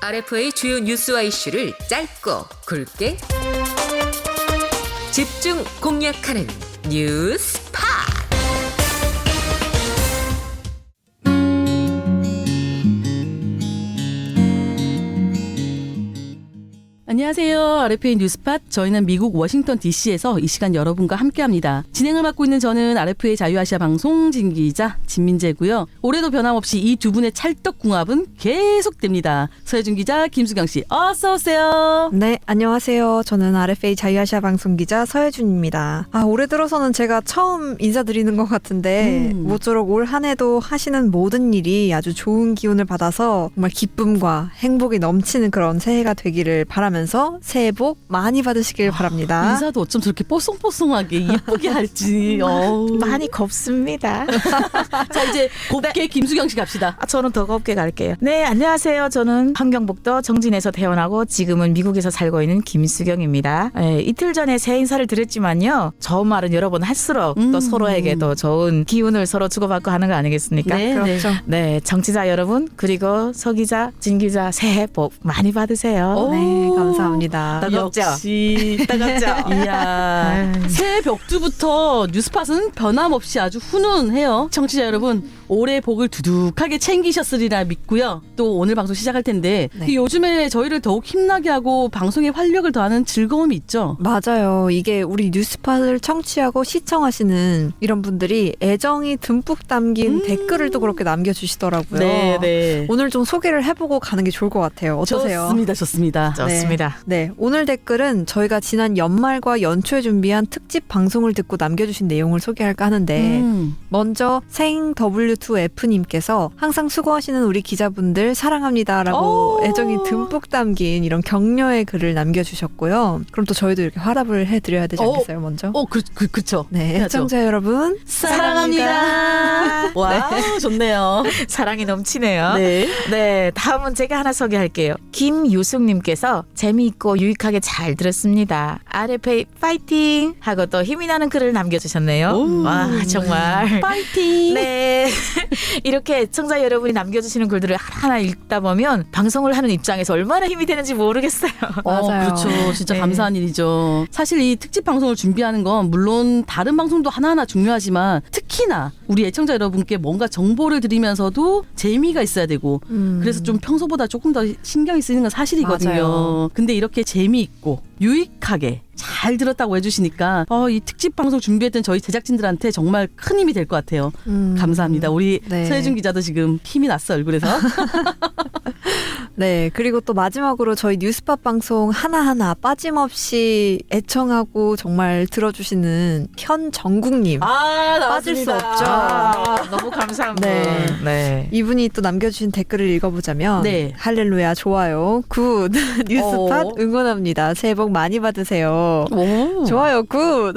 RF의 주요 뉴스와 이슈를 짧고 굵게 집중 공략하는 뉴스파. 안녕하세요. RFA 뉴스팟. 저희는 미국 워싱턴 DC에서 이 시간 여러분과 함께합니다. 진행을 맡고 있는 저는 RFA 자유아시아 방송 진기자 진민재고요. 올해도 변함없이 이 두 분의 찰떡궁합은 계속됩니다. 서혜준 기자, 김수경 씨, 어서 오세요. 네, 안녕하세요. 저는 RFA 자유아시아 방송 기자 서혜준입니다. 올해 들어서는 제가 처음 인사드리는 것 같은데 모쪼록 올 한 해도 하시는 모든 일이 아주 좋은 기운을 받아서 정말 기쁨과 행복이 넘치는 그런 새해가 되기를 바라면서 새해 복 많이 받으시길 바랍니다. 인사도 어쩜 저렇게 뽀송뽀송하게 예쁘게 할지. 많이 곱습니다. 자, 이제 곱게 김수경 씨 갑시다. 저는 더 곱게 갈게요. 네, 안녕하세요. 저는 환경북도 정진에서 태어나고 지금은 미국에서 살고 있는 김수경입니다. 이틀 전에 새해 인사를 드렸지만요. 좋은 말은 여러 번 할수록 또 서로에게 더 좋은 기운을 서로 주고받고 하는 거 아니겠습니까? 네, 그렇죠. 네, 정치자 여러분 그리고 서 기자, 진 기자 새해 복 많이 받으세요. 네, 감사합니다. 따갑죠? 역시 따갑죠? 이야, 새해 벽두부터 뉴스팟은 변함없이 아주 훈훈해요. 청취자 여러분, 올해 복을 두둑하게 챙기셨으리라 믿고요. 또 오늘 방송 시작할 텐데 네. 요즘에 저희를 더욱 힘나게 하고 방송에 활력을 더하는 즐거움이 있죠. 맞아요. 이게 우리 뉴스팟을 청취하고 시청하시는 이런 분들이 애정이 듬뿍 담긴 댓글을 또 그렇게 남겨주시더라고요. 네. 오늘 좀 소개를 해보고 가는 게 좋을 것 같아요. 어떠세요? 좋습니다. 좋습니다. 네, 오늘 댓글은 저희가 지난 연말과 연초에 준비한 특집 방송을 듣고 남겨주신 내용을 소개할까 하는데 먼저 생W2F님께서 항상 수고하시는 우리 기자분들 사랑합니다라고 애정이 듬뿍 담긴 이런 격려의 글을 남겨주셨고요. 그럼 또 저희도 이렇게 화답을 해드려야 되지 않겠어요, 먼저? 그쵸. 네, 해야죠. 애청자 여러분 사랑합니다. 와, 좋네요. 사랑이 넘치네요. 네. 네, 다음은 제가 하나 소개할게요. 김유숙님께서 재미있고 유익하게 잘 들었습니다. RFA 파이팅! 하고 또 힘이 나는 글을 남겨주셨네요. 오. 와, 정말. 파이팅. 네. 이렇게 청자 여러분이 남겨주시는 글들을 하나하나 읽다 보면 방송을 하는 입장에서 얼마나 힘이 되는지 모르겠어요. 맞아요. 그렇죠. 진짜 네. 감사한 일이죠. 사실 이 특집 방송을 준비하는 건 물론 다른 방송도 하나하나 중요하지만 특히나 우리 애청자 여러분께 뭔가 정보를 드리면서도 재미가 있어야 되고 그래서 좀 평소보다 조금 더 신경이 쓰이는 건 사실이거든요. 맞아요. 근데 이렇게 재미있고 유익하게 잘 들었다고 해주시니까 이 특집 방송 준비했던 저희 제작진들한테 정말 큰 힘이 될 것 같아요. 감사합니다. 우리 네. 서혜준 기자도 지금 힘이 났어 얼굴에서. 네, 그리고 또 마지막으로 저희 뉴스팟 방송 하나하나 빠짐없이 애청하고 정말 들어주시는 현정국님. 빠질 수 없죠. 너무 감사합니다. 네. 네. 이분이 또 남겨주신 댓글을 읽어보자면 네. 할렐루야 좋아요 굿 뉴스팟 응원합니다. 새해 복 많이 받으세요. 오. 좋아요 굿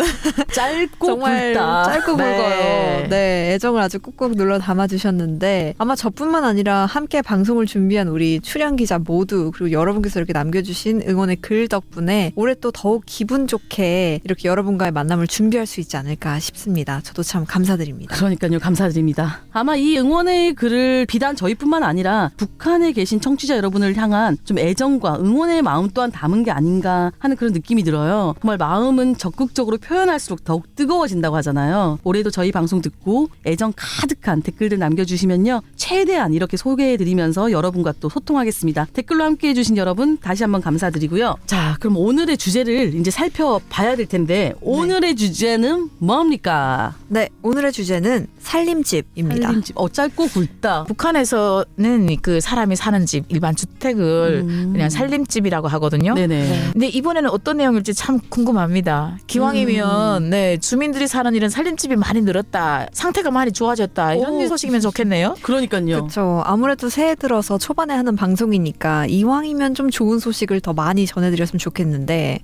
짧고 정말 굵다. 짧고 네. 굵어요. 네, 애정을 아주 꾹꾹 눌러 담아주셨는데 아마 저뿐만 아니라 함께 방송을 준비한 우리 출연 기자 모두 그리고 여러분께서 이렇게 남겨주신 응원의 글 덕분에 올해 또 더욱 기분 좋게 이렇게 여러분과의 만남을 준비할 수 있지 않을까 싶습니다. 저도 참 감사드립니다. 그러니까요. 감사드립니다. 아마 이 응원의 글을 비단 저희뿐만 아니라 북한에 계신 청취자 여러분을 향한 좀 애정과 응원의 마음 또한 담은 게 아닌가 하는 그런 느낌이 들어요. 정말 마음은 적극적으로 표현할수록 더욱 뜨거워진다고 하잖아요. 올해도 저희 방송 듣고 애정 가득한 댓글들 남겨주시면요. 최대한 이렇게 소개해드리면서 여러분과 또 소통하겠습니다. 댓글로 함께해 주신 여러분 다시 한번 감사드리고요. 자, 그럼 오늘의 주제를 이제 살펴봐야 될 텐데 오늘의 주제는 뭡니까? 네, 오늘의 주제는 살림집입니다. 살림집. 짧고 굵다. 북한에서는 그 사람이 사는 집 일반 주택을 그냥 살림집이라고 하거든요. 네네. 근데 이번에는 어떤 내용일지 참 궁금합니다. 기왕이면 네, 주민들이 사는 이런 살림집이 많이 늘었다, 상태가 많이 좋아졌다 이런 소식이면 좋겠네요. 그러니까요. 그렇죠. 아무래도 새해 들어서 초반에 하는 방송이니까 이왕이면 좀 좋은 소식을 더 많이 전해드렸으면 좋겠는데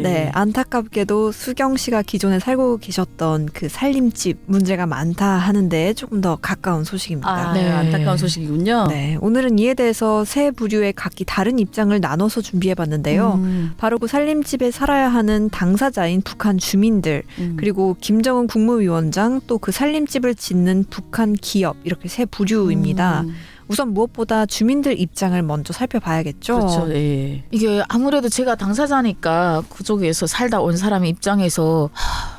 네, 안타깝게도 수경 씨가 기존에 살고 계셨던 그 살림집 문제가 많다 하는데 조금 더 가까운 소식입니다. 네. 안타까운 소식이군요. 네, 오늘은 이에 대해서 세 부류의 각기 다른 입장을 나눠서 준비해봤는데요. 바로 그 살림집에 살아야 하는 당사자인 북한 주민들 그리고 김정은 국무위원장 또 그 살림집을 짓는 북한 기업 이렇게 세 부류입니다. 우선 무엇보다 주민들 입장을 먼저 살펴봐야겠죠. 그렇죠. 예. 이게 아무래도 제가 당사자니까 그쪽에서 살다 온 사람 입장에서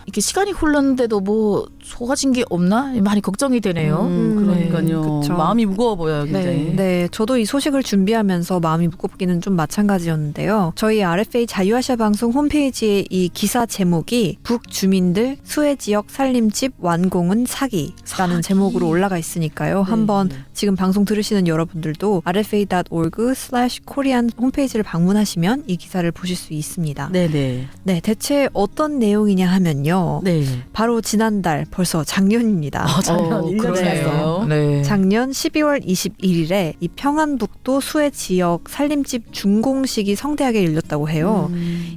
이렇게 시간이 흘렀는데도 뭐 속아진 게 없나 많이 걱정이 되네요. 그러니까요. 그쵸. 마음이 무거워 보여요, 굉장히. 네, 저도 이 소식을 준비하면서 마음이 무겁기는 좀 마찬가지였는데요. 저희 RFA 자유아시아 방송 홈페이지에 이 기사 제목이 북주민들 수해 지역 살림집 완공은 사기라는 제목으로 올라가 있으니까요. 한번 지금 방송 들으시는 여러분들도 rfa.org/korean 홈페이지를 방문하시면 이 기사를 보실 수 있습니다. 네네. 네, 대체 어떤 내용이냐 하면요. 네. 바로 지난달 벌써 작년입니다. 작년 1년 그러네요. 네. 작년 12월 21일에 이 평안북도 수해 지역 살림집 준공식이 성대하게 열렸다고 해요.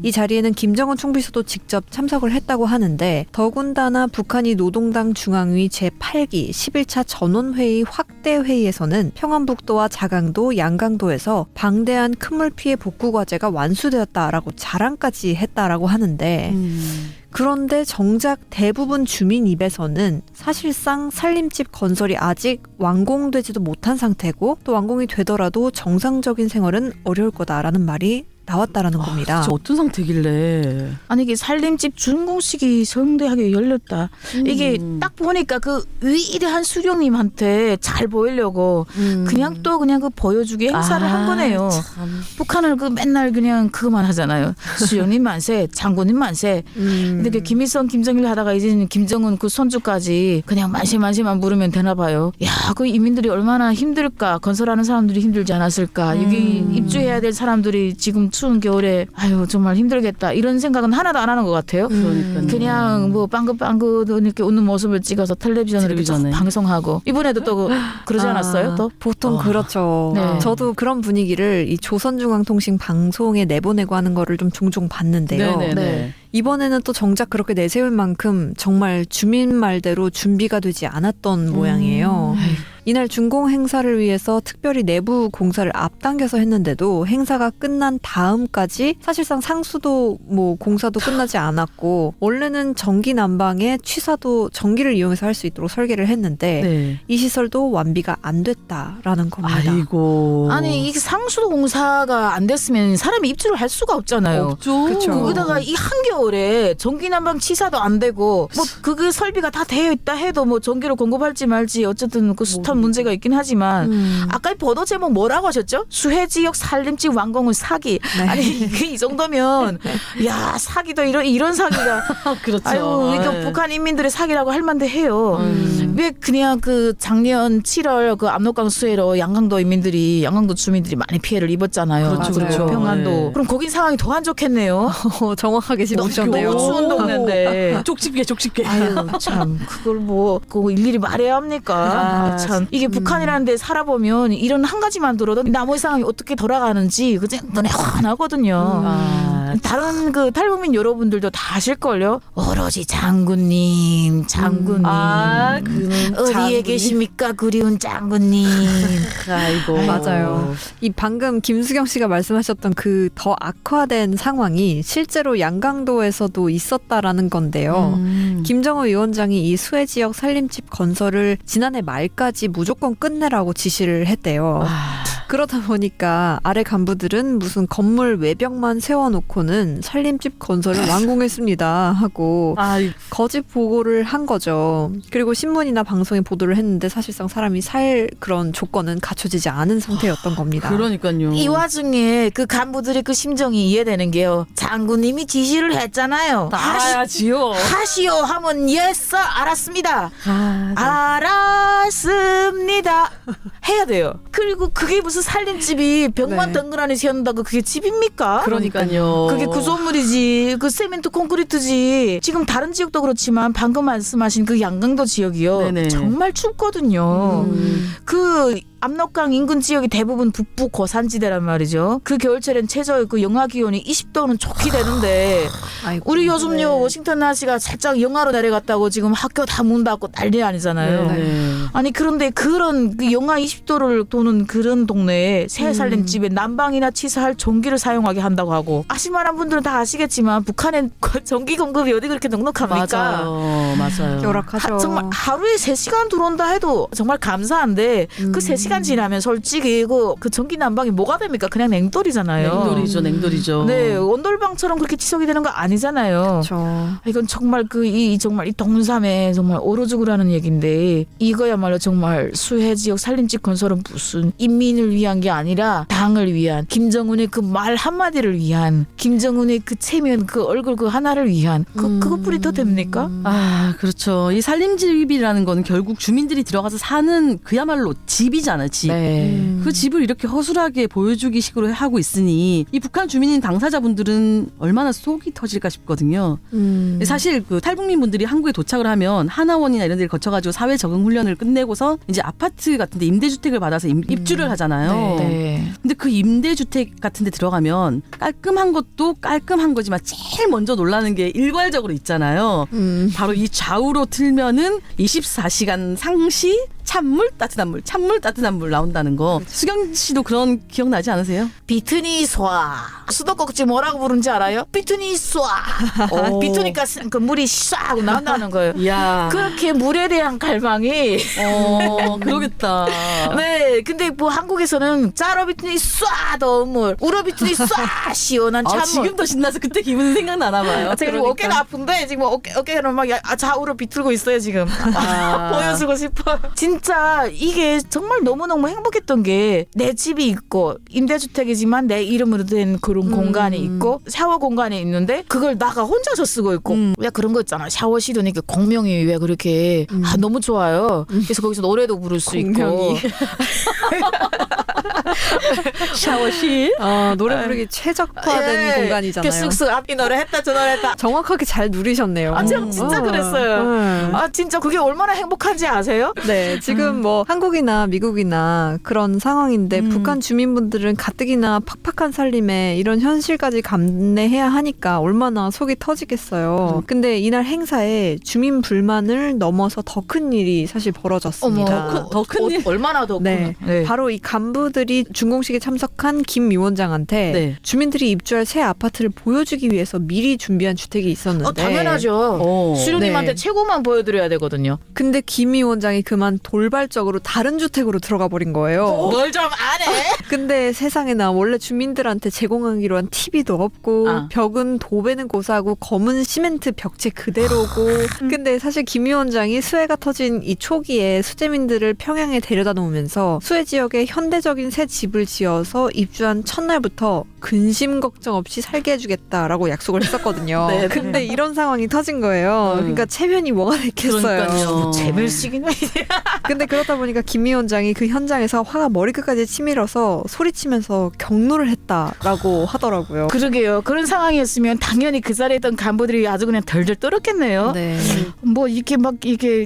이 자리에는 김정은 총비서도 직접 참석을 했다고 하는데 더군다나 북한이 노동당 중앙위 제8기 11차 전원회의 확대회의에서는 평안북도와 자강도, 양강도에서 방대한 큰물 피해 복구 과제가 완수되었다라고 자랑까지 했다라고 하는데 그런데 정작 대부분 주민 입에서는 사실상 살림집 건설이 아직 완공되지도 못한 상태고 또 완공이 되더라도 정상적인 생활은 어려울 거다라는 말이 나왔다라는 겁니다. 진짜 어떤 상태길래. 아니 이게 살림집 준공식이 성대하게 열렸다. 이게 딱 보니까 그 위대한 수령님한테 잘 보이려고 그냥 그 보여주기 행사를 한 거네요. 참. 북한을 그 맨날 그냥 그거만 하잖아요. 수령님 만세, 장군님 만세. 근데 그 김일성, 김정일 하다가 이제는 김정은 그 손주까지 그냥 만세만 부르면 되나 봐요. 야, 그 이민들이 얼마나 힘들까. 건설하는 사람들이 힘들지 않았을까. 여기 입주해야 될 사람들이 지금 추운 겨울에 아유 정말 힘들겠다 이런 생각은 하나도 안 하는 것 같아요. 그냥 뭐 빵긋빵긋 이렇게 웃는 모습을 찍어서 텔레비전으로 이렇게 쭉 방송하고 이번에도 또 그러지 않았어요? 또 보통 그렇죠. 네. 저도 그런 분위기를 이 조선중앙통신 방송에 내보내고 하는 거를 좀 종종 봤는데요. 네네네. 네. 이번에는 또 정작 그렇게 내세울 만큼 정말 주민 말대로 준비가 되지 않았던 모양이에요. 이날 준공 행사를 위해서 특별히 내부 공사를 앞당겨서 했는데도 행사가 끝난 다음까지 사실상 상수도 뭐 공사도 끝나지 않았고 원래는 전기 난방에 취사도 전기를 이용해서 할 수 있도록 설계를 했는데 네. 이 시설도 완비가 안 됐다라는 겁니다. 아이고. 아니 이 상수도 공사가 안 됐으면 사람이 입주를 할 수가 없잖아요. 없죠. 그쵸. 거기다가 이 한겨울에 전기난방 치사도 안 되고 뭐 그 설비가 다 되어 있다 해도 뭐 전기를 공급할지 말지 어쨌든 그 숱한 문제가 있긴 하지만 아까 보도 제목 뭐라고 하셨죠? 수해지역 살림집 완공은 사기. 네. 아니 이 정도면 야 사기도 이런 사기가 그렇죠. 아유 이거 네. 북한 인민들의 사기라고 할 만도 해요. 왜 그냥 그 작년 7월 그 압록강 수해로 양강도 주민들이 많이 피해를 입었잖아요. 그렇죠, 그렇죠. 평안도. 네. 그럼 거긴 상황이 더 안 좋겠네요. 정확하게 짚으셨네요. 너무 추운 동네인데. 족집게. 아유 참 그걸 뭐 그거 일일이 말해야 합니까? 참 이게 북한이라는 데 살아보면 이런 한 가지만 들어도 나머지 상황이 어떻게 돌아가는지 그냥 눈에 환하거든요. 다른 그 탈북민 여러분들도 다 아실걸요? 오로지 장군님. 그는 어디에 장군님? 계십니까 그리운 장군님. 아이고. 맞아요. 이 방금 김수경 씨가 말씀하셨던 그 더 악화된 상황이 실제로 양강도에서도 있었다라는 건데요. 김정은 위원장이 이 수해 지역 살림집 건설을 지난해 말까지 무조건 끝내라고 지시를 했대요. 그러다 보니까 아래 간부들은 무슨 건물 외벽만 세워놓고는 살림집 건설을 완공했습니다 하고 거짓 보고를 한 거죠. 그리고 신문이나 방송에 보도를 했는데 사실상 사람이 살 그런 조건은 갖춰지지 않은 상태였던 겁니다. 그러니까요. 이 와중에 그 간부들의 그 심정이 이해되는 게요. 장군님이 지시를 했잖아요. 알아야지요. 하시오 하면 예서 알았습니다. 알았습니다. 해야 돼요. 그리고 그게 무슨 살림집이 벽만 네. 덩그러니 세운다고 그게 집입니까? 그러니까요. 그게 구조물이지. 그 세멘트 콘크리트지. 지금 다른 지역도 그렇지만 방금 말씀하신 그 양강도 지역이요. 네네. 정말 춥거든요. 그 압록강 인근 지역이 대부분 북부 고산지대란 말이죠. 그 겨울철엔 최저 그 영하 기온이 20도는 좋게 되는데 아이고. 우리 요즘요 워싱턴 날씨가 살짝 영하로 내려갔다고 지금 학교 다 문 닫고 난리 아니잖아요. 아니 그런데 그런 그 영하 20도를 도는 그런 동네에 새 살림집에 난방이나 치사할 전기를 사용하게 한다고 하고 아실만한 분들은 다 아시겠지만 북한엔 전기 공급이 어디 그렇게 넉넉합니까? 맞아요. 열악하죠. 정말 하루에 3시간 들어온다 해도 정말 감사한데 그 3시간 시간 지나면 솔직히 그 전기 난방이 뭐가 됩니까? 그냥 냉돌이잖아요. 냉돌이죠. 네, 온돌방처럼 그렇게 지속이 되는 거 아니잖아요. 그렇죠. 이건 정말 정말 이 동삼에 정말 오로 죽으라는 얘기인데 이거야말로 정말 수해 지역 산림집 건설은 무슨 인민을 위한 게 아니라 당을 위한 김정은의 그 말 한마디를 위한 김정은의 그 체면 그 얼굴 그 하나를 위한 그것뿐이 더 됩니까? 아, 그렇죠. 이 산림집이라는 거는 결국 주민들이 들어가서 사는 그야말로 집이잖아요, 집. 네. 그 집을 이렇게 허술하게 보여주기 식으로 하고 있으니 이 북한 주민인 당사자분들은 얼마나 속이 터질까 싶거든요. 사실 그 탈북민 분들이 한국에 도착을 하면 하나원이나 이런 데를 거쳐가지고 사회 적응 훈련을 끝내고서 이제 아파트 같은 데 임대주택을 받아서 입주를 하잖아요. 네. 근데 그 임대주택 같은 데 들어가면 깔끔한 것도 깔끔한 거지만 제일 먼저 놀라는 게 일괄적으로 있잖아요. 바로 이 좌우로 틀면은 24시간 상시 찬물 따뜻한 물, 찬물 따뜻한 물 나온다는 거. 수경 씨도 그런 기억 나지 않으세요? 비트니 쏴. 수도꼭지 뭐라고 부르는지 알아요? 비트니 쏴. 비트니까 그 물이 쏴 하고 나온다는 거예요. 이야. 그렇게 물에 대한 갈망이 그러겠다. 네, 근데 뭐 한국에서는 짜러 비트니 쏴 더운 물, 우러 비트니 쏴 시원한 찬물. 지금도 신나서 그때 기분 생각나나 봐요. 제가 지금 어깨가 아픈데 지금 어깨를 막 좌우로 비틀고 있어요 지금. 보여주고 싶어. 진짜 이게 정말 너무너무 행복했던 게 내 집이 있고 임대주택이지만 내 이름으로 된 그런 공간이 있고 샤워 공간이 있는데 그걸 나가 혼자서 쓰고 있고 왜 그런 거 있잖아. 샤워실은 이렇게 공명이 왜 그렇게 너무 좋아요. 그래서 거기서 노래도 부를 수 있고. 샤워실. 노래 부르기 최적화된 공간이잖아요. 쓱쓱 앞이 노래 했다 저 노래 했다. 정확하게 잘 누리셨네요. 진짜 그랬어요. 진짜 그게 얼마나 행복한지 아세요? 네, 지금 뭐 한국이나 미국이나 그런 상황인데 북한 주민분들은 가뜩이나 팍팍한 살림에 이런 현실까지 감내해야 하니까 얼마나 속이 터지겠어요. 근데 이날 행사에 주민 불만을 넘어서 더 큰 일이 사실 벌어졌습니다. 더 큰 일. 얼마나 더 네, 네. 바로 이 간부들이 준공식에 참석한 김 위원장한테 네. 주민들이 입주할 새 아파트를 보여주기 위해서 미리 준비한 주택이 있었는데 당연하죠. 수령님한테 네. 최고만 보여드려야 되거든요. 근데 김 위원장이 그만 돌발적으로 다른 주택으로 들어가 버린 거예요. 뭘 좀 안 해? 근데 세상에나 원래 주민들한테 제공하기로 한 TV도 없고 벽은 도배는 고사하고 검은 시멘트 벽체 그대로고 근데 사실 김 위원장이 수해가 터진 이 초기에 수재민들을 평양에 데려다 놓으면서 수해 지역에 현대적인 새 집을 지어서 입주한 첫날부터 근심 걱정 없이 살게 해주겠다라고 약속을 했었거든요. 네, 네. 근데 이런 상황이 터진 거예요. 그러니까 체면이 뭐가 됐겠어요. 그러니까요. 재물식이네. 근데 그렇다 보니까 김 위원장이 그 현장에서 화가 머리끝까지 치밀어서 소리치면서 경로를 했다라고 하더라고요. 그러게요. 그런 상황이었으면 당연히 그 자리에 있던 간부들이 아주 그냥 덜덜 떨었겠네요. 네. 뭐 이게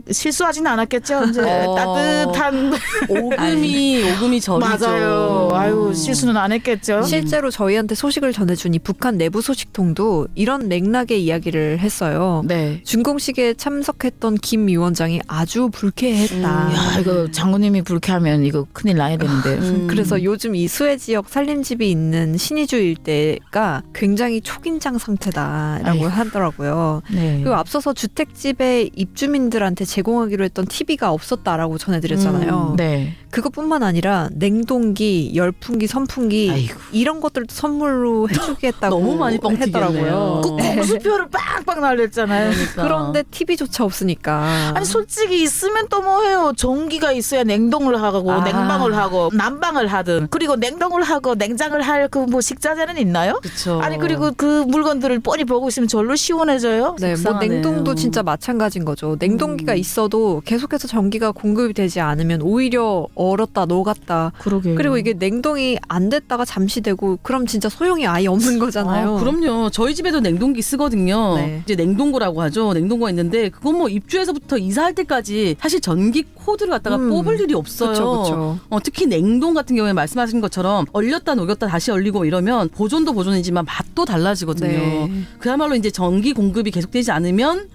실수하지는 않았겠죠. 이제 따뜻한 오금이 저리죠. 맞아요. 아유 실수는 안 했겠죠. 실제로 저희한테 소식을 전해준 이 북한 내부 소식통도 이런 맥락의 이야기를 했어요. 네. 준공식에 참석했던 김 위원장이 아주 불쾌했다. 야 이거 장군님이 불쾌하면 이거 큰일 나야 되는데. 그래서 요즘 이 수해 지역 살림집이 있는 신의주 일대가 굉장히 초긴장 상태다라고 하더라고요. 네. 그리고 앞서서 주택집에 입주민들한테 제공하기로 했던 TV가 없었다라고 전해드렸잖아요. 네. 그것뿐만 아니라 냉동기, 열풍기, 선풍기 아이고. 이런 것들도 선물로 해주겠다고 너무 많이 했더라고요. 뻥튀기했네요. 공수표를 빵빵 날렸잖아요. 그런데 TV조차 없으니까. 아니 솔직히 있으면 또 뭐해요. 전기가 있어야 냉동을 하고 냉방을 하고 난방을 하든 그리고 냉동을 하고 냉장을 할 그 뭐 식자재는 있나요? 그렇죠. 아니 그리고 그 물건들을 뻔히 보고 있으면 절로 시원해져요. 네, 뭐 속상하네요. 냉동도 진짜 마찬가지인 거죠. 냉동기가 있어도 계속해서 전기가 공급이 되지 않으면 오히려 얼었다 녹았다. 그러게. 그리고 이게 냉동이 안 됐다가 잠시 되고 그럼 진짜 소용이 아예 없는 거잖아요. 그럼요. 저희 집에도 냉동기 쓰거든요. 네. 이제 냉동고라고 하죠. 냉동고가 있는데 그건 뭐 입주해서부터 이사할 때까지 사실 전기 코드를 갖다가 뽑을 일이 없어요. 그렇죠. 특히 냉동 같은 경우에 말씀하신 것처럼 얼렸다 녹였다 다시 얼리고 이러면 보존도 보존이지만 맛도 달라지거든요. 네. 그야말로 이제 전기 공급이 계속되지 않으면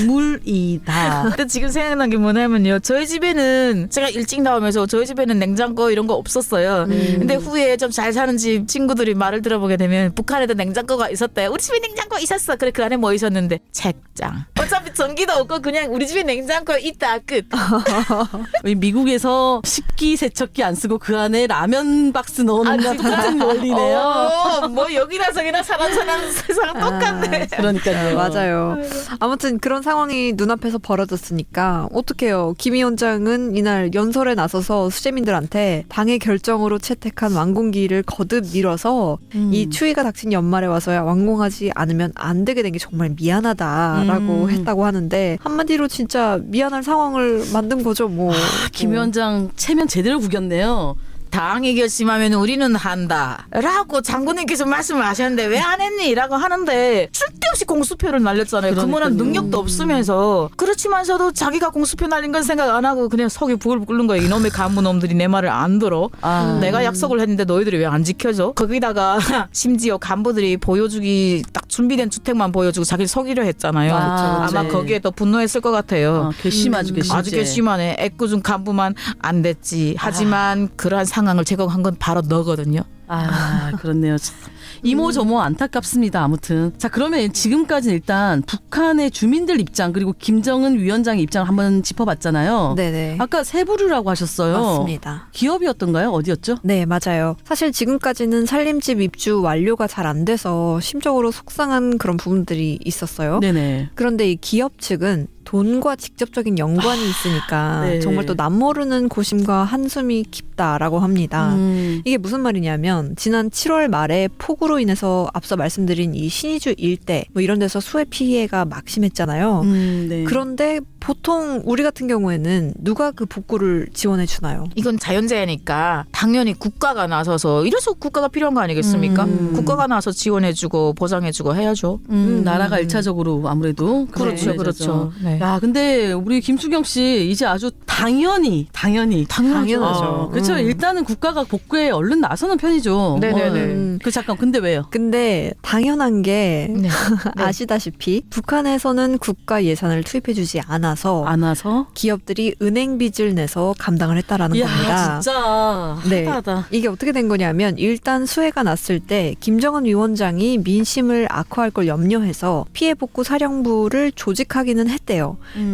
무용지물이다. 근데 지금 생각난 게 뭐냐면요. 저희 집에는 제가 일찍 나오면서 저희 집에는 냉장고 이런 거 없었어요. 근데 후에 좀 잘 사는 집 친구들이 말을 들어보게 되면 북한에도 냉장고가 있었대요. 우리 집에 냉장고 있었어. 그래 그 안에 뭐 있었는데 책장. 어차피 전기도 없고 그냥 우리 집에 냉장고 있다. 끝. 미국에서 식기세척기 안 쓰고 그 안에 라면 박스 넣어놓는 것 같은 원리네요. 뭐 여기나 저기나 사람 세상 똑같네. 그러니까요. 맞아요. 아무튼 그런 상황이 눈앞에서 벌어졌으니까 어떡해요. 김 위원장은 이날 연설에 나서서 수재민들한테 당의 결정으로 채택한 완공기일을 거듭 미뤄서 이 추위가 닥친 연말에 와서야 완공하지 않으면 안 되게 된 게 정말 미안하다라고 했다고 하는데 한마디로 진짜 미안할 상황을 만든 거죠. 뭐. 김 위원장 체면 제대로 구겼네요. 당이 결심하면 우리는 한다 라고 장군님께서 말씀을 하셨는데 왜 안 했니? 라고 하는데 쓸데없이 공수표를 날렸잖아요. 그분은 능력도 없으면서 그렇지만서도 자기가 공수표 날린 건 생각 안 하고 그냥 속이 부글부글 끓는 거예요. 이놈의 간부놈들이 내 말을 안 들어. 내가 약속을 했는데 너희들이 왜 안 지켜줘? 거기다가 심지어 간부들이 보여주기 딱 준비된 주택만 보여주고 자기를 속이려 했잖아요. 아마 네. 거기에 더 분노했을 것 같아요. 괘씸하죠, 괘씸. 아주 괘씸하네. 애꿎은 간부만 안 됐지. 하지만 그러한 상황을 제공한 건 바로 너거든요. 그렇네요. 참. 이모저모 안타깝습니다. 아무튼 자, 그러면 지금까지는 일단 북한의 주민들 입장 그리고 김정은 위원장의 입장을 한번 짚어봤잖아요. 네네. 아까 세부르라고 하셨어요. 맞습니다. 기업이었던가요? 어디였죠? 네, 맞아요. 사실 지금까지는 살림집 입주 완료가 잘 안 돼서 심적으로 속상한 그런 부분들이 있었어요. 네네. 그런데 이 기업 측은 돈과 직접적인 연관이 있으니까 네. 정말 또 남모르는 고심과 한숨이 깊다라고 합니다. 이게 무슨 말이냐면 지난 7월 말에 폭우로 인해서 앞서 말씀드린 이 신의주 일대 뭐 이런 데서 수해 피해가 막심했잖아요. 네. 그런데 보통 우리 같은 경우에는 누가 그 복구를 지원해 주나요? 이건 자연재해니까 당연히 국가가 나서서 이래서 국가가 필요한 거 아니겠습니까? 국가가 나서 지원해주고 보장해주고 해야죠. 나라가 1차적으로 아무래도 그렇죠, 그런 그렇죠. 네. 야, 근데 우리 김수경 씨 이제 아주 당연히 당연하죠. 그렇죠. 일단은 국가가 복구에 얼른 나서는 편이죠. 네네네. 잠깐 근데 왜요? 근데 당연한 게 네. 아시다시피 북한에서는 국가 예산을 투입해주지 않아서 기업들이 은행 빚을 내서 감당을 했다라는 이야, 겁니다. 진짜 네. 하다하다. 이게 어떻게 된 거냐면 일단 수해가 났을 때 김정은 위원장이 민심을 악화할 걸 염려해서 피해 복구 사령부를 조직하기는 했대요.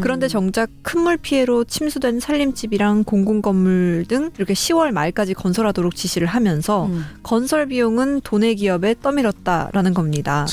그런데 정작 큰 물 피해로 침수된 살림집이랑 공공건물 등 이렇게 10월 말까지 건설하도록 지시를 하면서 건설 비용은 도내 기업에 떠밀었다라는 겁니다.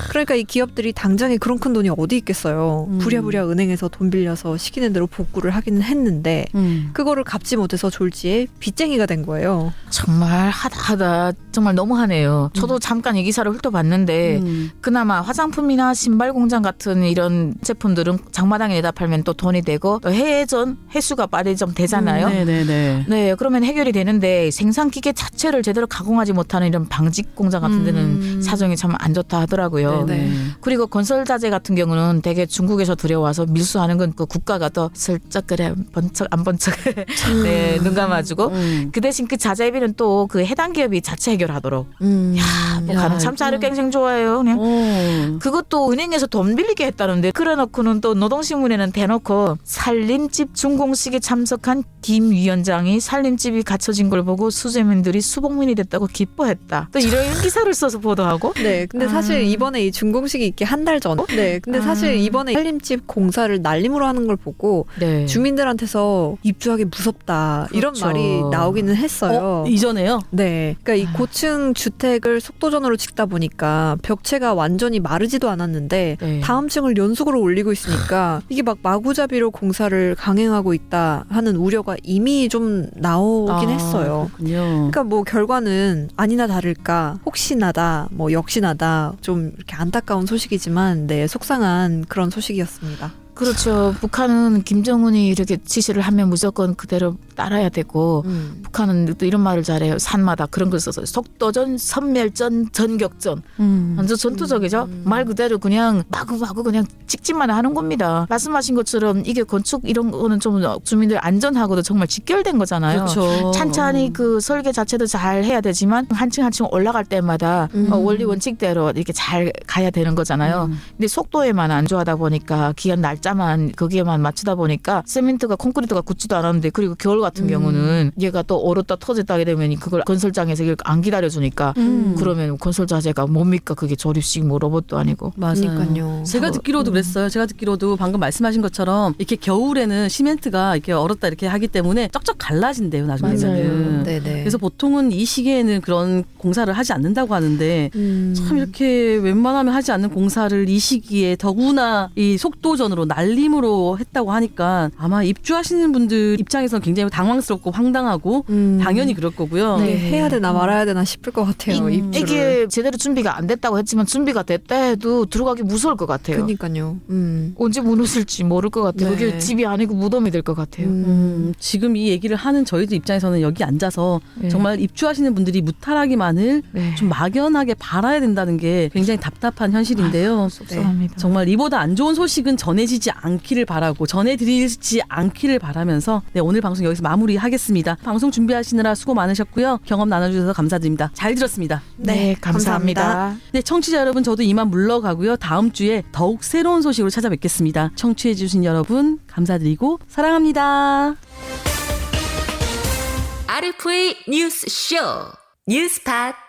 그러니까 이 기업들이 당장에 그런 큰 돈이 어디 있겠어요. 부랴부랴 은행에서 돈 빌려서 시키는 대로 복구를 하기는 했는데 그거를 갚지 못해서 졸지에 빚쟁이가 된 거예요. 정말 하다 정말 너무하네요. 저도 잠깐 이 기사를 훑어봤는데 그나마 화장품이나 신발 공장 같은 이런 제품들은 장마당에 내다 팔면 또 돈이 되고 해외전 해수가 빨리 좀 되잖아요. 네네네. 네, 그러면 해결이 되는데 생산기계 자체를 제대로 가공하지 못하는 이런 방직 공장 같은 데는 사정이 참 안 좋다 하더라고요. 네네. 그리고 건설자재 같은 경우는 대개 중국에서 들여와서 밀수하는 건 그 국가가 더 슬쩍 그래 번쩍 안 번쩍 네, 눈 감아주고 그 대신 그 자재비는 또 그 해당 기업이 자체 해결하도록 북한은 참 자력갱생 좋아해요. 그냥 그것도 은행에서 돈 빌리게 했다는데 그래놓고는 또 노동신문에는 대놓고 살림집 준공식에 참석한 김 위원장이 살림집이 갖춰진 걸 보고 수재민들이 수복민이 됐다고 기뻐했다. 또 이런 기사를 써서 보도하고. 네, 근데 사실 이번에 이 준공식이 있기 한 달 전. 네, 근데 사실 이번에 살림집 공사를 날림으로 하는 걸 보고 네. 주민들한테서 입주하기 무섭다 이런 그렇죠. 말이 나오기는 했어요. 이전에요? 네, 그러니까 이 고층 주택을 속도전으로 짓다 보니까 벽체가 완전히 마르지도 않았는데 네. 다음 층을 연속으로 올리고 있으니까 이게 막 마구잡이로 공사를 강행하고 있다 하는 우려가 이미 좀 나오긴 했어요. 그렇군요. 그러니까 뭐 결과는 아니나 다를까 혹시나다 뭐 역시나다 좀 이렇게 안타까운 소식이지만 네 속상한 그런 소식이었습니다. 그렇죠. 북한은 김정은이 이렇게 지시를 하면 무조건 그대로 따라야 되고 북한은 또 이런 말을 잘해요. 산마다 그런 걸 써서 속도전, 선멸전, 전격전. 완전 전투적이죠. 말 그대로 그냥 마구마구 그냥 찍기만 하는 겁니다. 말씀하신 것처럼 이게 건축 이런 거는 좀 주민들 안전하고도 정말 직결된 거잖아요. 그렇죠. 찬찬히 그 설계 자체도 잘 해야 되지만 한 층 한 층 올라갈 때마다 원리 원칙대로 이렇게 잘 가야 되는 거잖아요. 근데 속도에만 안주하다 보니까 기한 날 날짜만 거기에만 맞추다 보니까 세멘트가 콘크리트가 굳지도 않았는데 그리고 겨울 같은 경우는 얘가 또 얼었다 터졌다 하게 되면 그걸 건설장에서 이걸 안 기다려주니까 그러면 건설 자재가 뭡니까? 그게 조립식 뭐 로봇도 아니고. 맞아요. 그러니까요. 제가 듣기로도 그랬어요. 제가 듣기로도 방금 말씀하신 것처럼 이렇게 겨울에는 시멘트가 이렇게 얼었다 이렇게 하기 때문에 쩍쩍 갈라진대요, 나중에는. 네네. 그래서 보통은 이 시기에는 그런 공사를 하지 않는다고 하는데 참 이렇게 웬만하면 하지 않는 공사를 이 시기에 더구나 이 속도전으로 날림으로 했다고 하니까 아마 입주하시는 분들 입장에서는 굉장히 당황스럽고 황당하고 당연히 그럴 거고요. 이게 해야 되나 말아야 되나 싶을 것 같아요. 입주를. 이게 제대로 준비가 안 됐다고 했지만 준비가 됐다 해도 들어가기 무서울 것 같아요. 그러니까요. 언제 무너질지 모를 것 같아요. 네. 그게 집이 아니고 무덤이 될 것 같아요. 지금 이 얘기를 하는 저희들 입장에서는 여기 앉아서 네. 정말 입주하시는 분들이 무탈하기만을 네. 좀 막연하게 바라야 된다는 게 굉장히 답답한 현실인데요. 속상합니다. 정말 이보다 안 좋은 소식은 전해지지 않기를 바라고 전해드리지 않기를 바라면서 네, 오늘 방송 여기서 마무리하겠습니다. 방송 준비하시느라 수고 많으셨고요. 경험 나눠주셔서 감사드립니다. 잘 들었습니다. 네, 감사합니다. 네, 청취자 여러분 저도 이만 물러가고요. 다음 주에 더욱 새로운 소식으로 찾아뵙겠습니다. 청취해주신 여러분 감사드리고 사랑합니다. RFA 뉴스쇼 뉴스팟